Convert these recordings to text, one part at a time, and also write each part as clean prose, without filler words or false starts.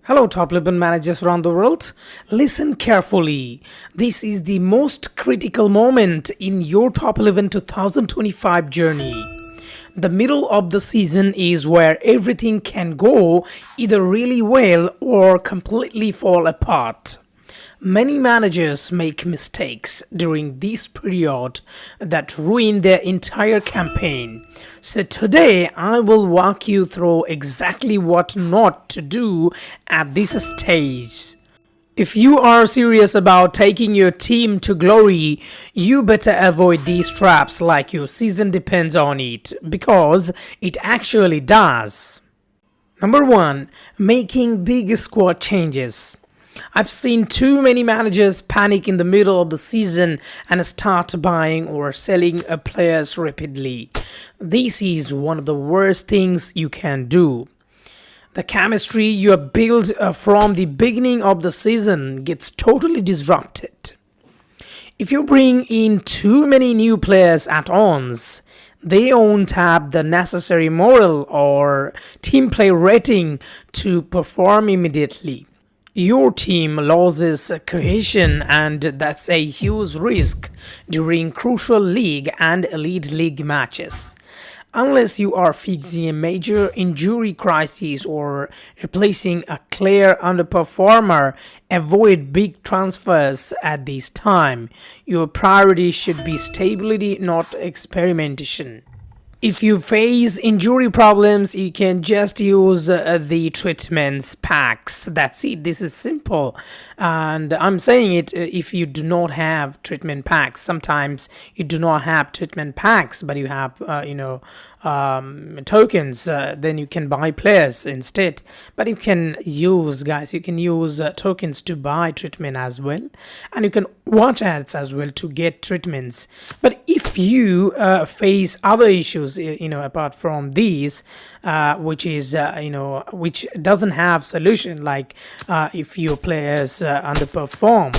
Hello, top level managers around the world. Listen carefully. This is the most critical moment in your top 11 2025 journey. The middle of the season is where everything can go either really well or completely fall apart. Many managers make mistakes during this period that ruin their entire campaign. So today I will walk you through exactly what not to do at this stage. If you are serious about taking your team to glory, you better avoid these traps like your season depends on it, because it actually does. Number 1. Making big squad changes. I've seen too many managers panic in the middle of the season and start buying or selling players rapidly. This is one of the worst things you can do. The chemistry you have built from the beginning of the season gets totally disrupted. If you bring in too many new players at once, they won't have the necessary morale or team play rating to perform immediately. Your team loses cohesion, and that's a huge risk during crucial league and elite league matches. Unless you are fixing a major injury crisis or replacing a clear underperformer, avoid big transfers at this time. Your priority should be stability, not experimentation. If you face injury problems, you can just use the treatments packs. That's it. This is simple. And I'm saying it if you do not have treatment packs. Sometimes you do not have treatment packs, but you have, tokens. Then you can buy players instead. But you can use, guys, you can use tokens to buy treatment as well. And you can watch ads as well to get treatments. But if you face other issues, apart from these, which doesn't have solution, like if your players underperform,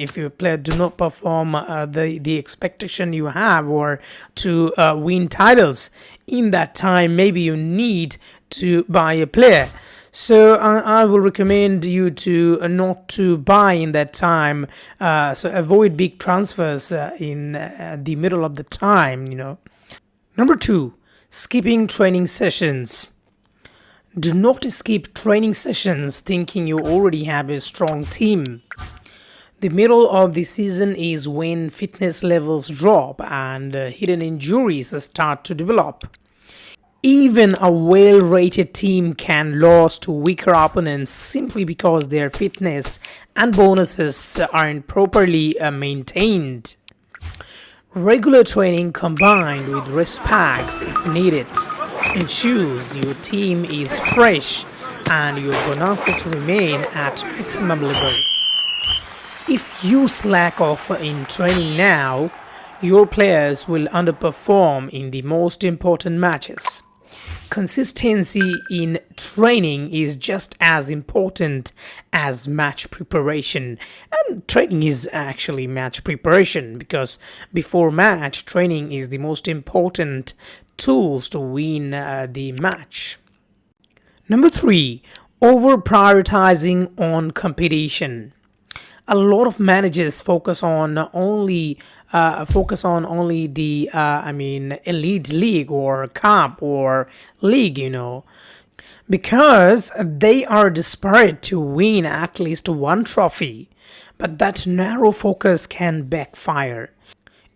if your player do not perform the expectation you have or to win titles in that time, maybe you need to buy a player. So I will recommend you to not to buy in that time. So avoid big transfers in the middle of the time. Number 2, skipping training sessions. Do not skip training sessions thinking you already have a strong team. The middle of the season is when fitness levels drop and hidden injuries start to develop. Even a well-rated team can lose to weaker opponents simply because their fitness and bonuses aren't properly maintained. Regular training combined with rest packs if needed ensures your team is fresh and your bonuses remain at maximum level. If you slack off in training now, your players will underperform in the most important matches. Consistency in training is just as important as match preparation, and training is actually match preparation, because before match, training is the most important tools to win the match. Number 3, over prioritizing on competition. A lot of managers focus on only the elite league or cup or league, because they are desperate to win at least one trophy. But that narrow focus can backfire.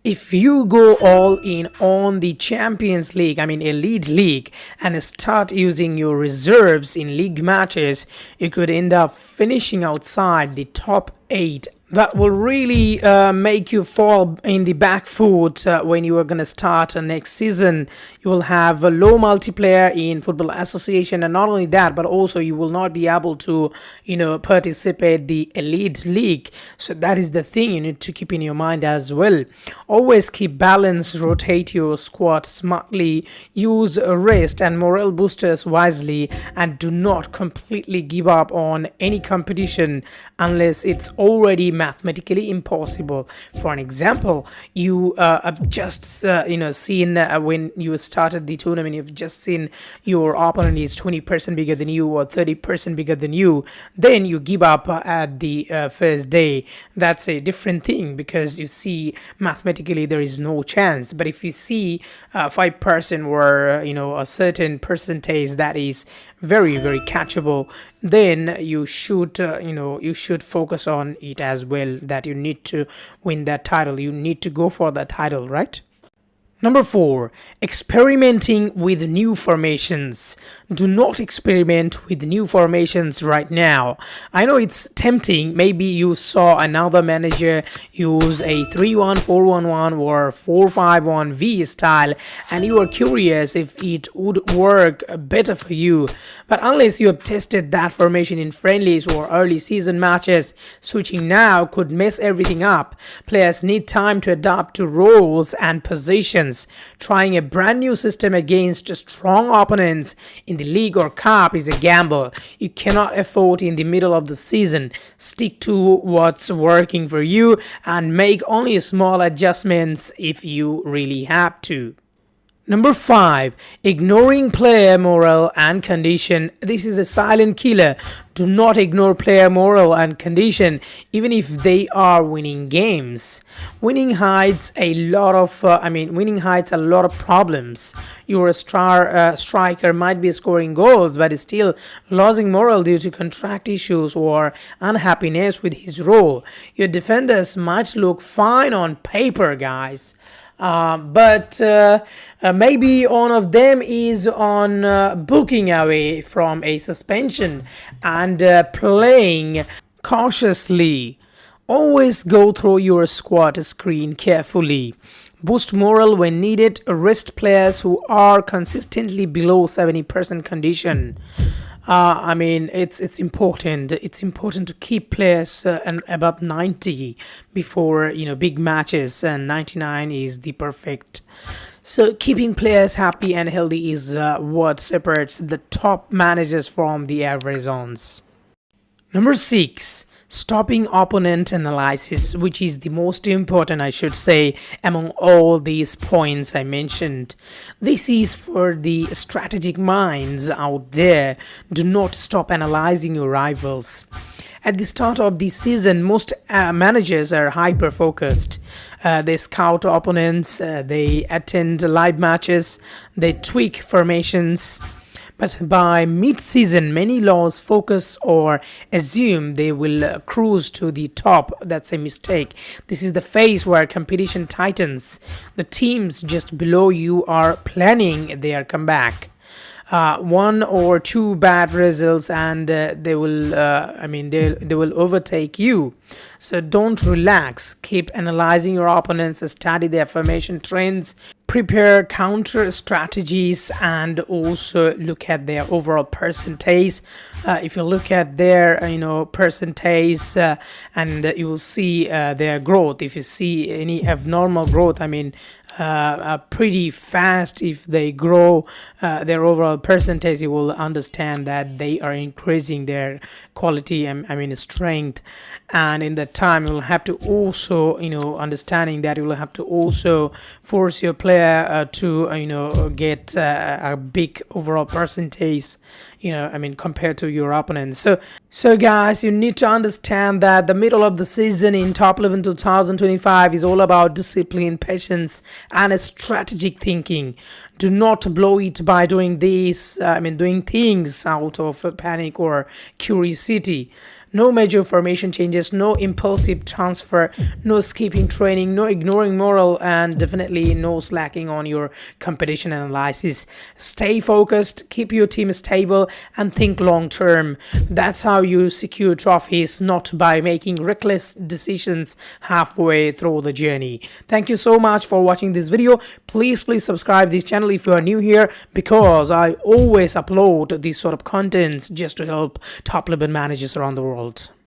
If you go all in on the Champions League, Elite League, and start using your reserves in league matches, you could end up finishing outside the top 8. That will really make you fall in the back foot when you are going to start next season. You will have a low multiplayer in Football Association, and not only that, but also you will not be able to, participate the Elite League. So that is the thing you need to keep in your mind as well. Always keep balance, rotate your squad smartly, use rest and morale boosters wisely, and do not completely give up on any competition unless it's already mathematically impossible. For an example, you have just seen when you started the tournament, you've just seen your opponent is 20% bigger than you or 30% bigger than you, then you give up at the first day. That's a different thing, because you see mathematically there is no chance. But if you see 5% or a certain percentage that is very very catchable, then you should focus on it as well, that you need to win that title, you need to go for that title, right? Number 4, experimenting with new formations. Do not experiment with new formations right now. I know it's tempting. Maybe you saw another manager use a 3-1-4-1-1 or 4-5-1-V style, and you are curious if it would work better for you. But unless you have tested that formation in friendlies or early season matches, switching now could mess everything up. Players need time to adapt to roles and positions. Trying a brand new system against strong opponents in the league or cup is a gamble you cannot afford in the middle of the season. Stick to what's working for you and make only small adjustments if you really have to. Number 5, ignoring player morale and condition. This is a silent killer. Do not ignore player morale and condition, even if they are winning games. Winning hides a lot of problems. Your star striker might be scoring goals, but is still losing morale due to contract issues or unhappiness with his role. Your defenders might look fine on paper, guys. But maybe one of them is on booking away from a suspension and playing cautiously. Always go through your squad screen carefully. Boost morale when needed. Rest players who are consistently below 70% condition. It's important. It's important to keep players above 90 before big matches, and 99 is the perfect. So keeping players happy and healthy is what separates the top managers from the average ones. Number 6. Stopping opponent analysis, which is the most important, I should say, among all these points I mentioned. This is for the strategic minds out there. Do not stop analyzing your rivals. At the start of the season, most managers are hyper-focused. They scout opponents, they attend live matches, they tweak formations. But by mid-season, many lose focus or assume they will cruise to the top. That's a mistake. This is the phase where competition tightens. The teams just below you are planning their comeback. 1 or 2 bad results and they will overtake you. So don't relax. Keep analyzing your opponents, study their formation trends, prepare counter strategies, and also look at their overall percentage. If you look at their percentage and you will see their growth. If you see any abnormal growth, pretty fast, if they grow their overall percentage, you will understand that they are increasing their quality and strength. And in that time, you will have to also understanding that you will have to also force your player to get a big overall percentage compared to your opponents. So guys, you need to understand that the middle of the season in Top 11 2025 is all about discipline, patience, and strategic thinking. Do not blow it by doing doing things out of panic or curiosity. No major formation changes, no impulsive transfer, no skipping training, no ignoring morale, and definitely no slacking on your competition analysis. Stay focused, keep your team stable, and think long term. That's how you secure trophies, not by making reckless decisions halfway through the journey. Thank you so much for watching this video. Please subscribe this channel if you are new here, because I always upload these sort of contents just to help top level managers around the world.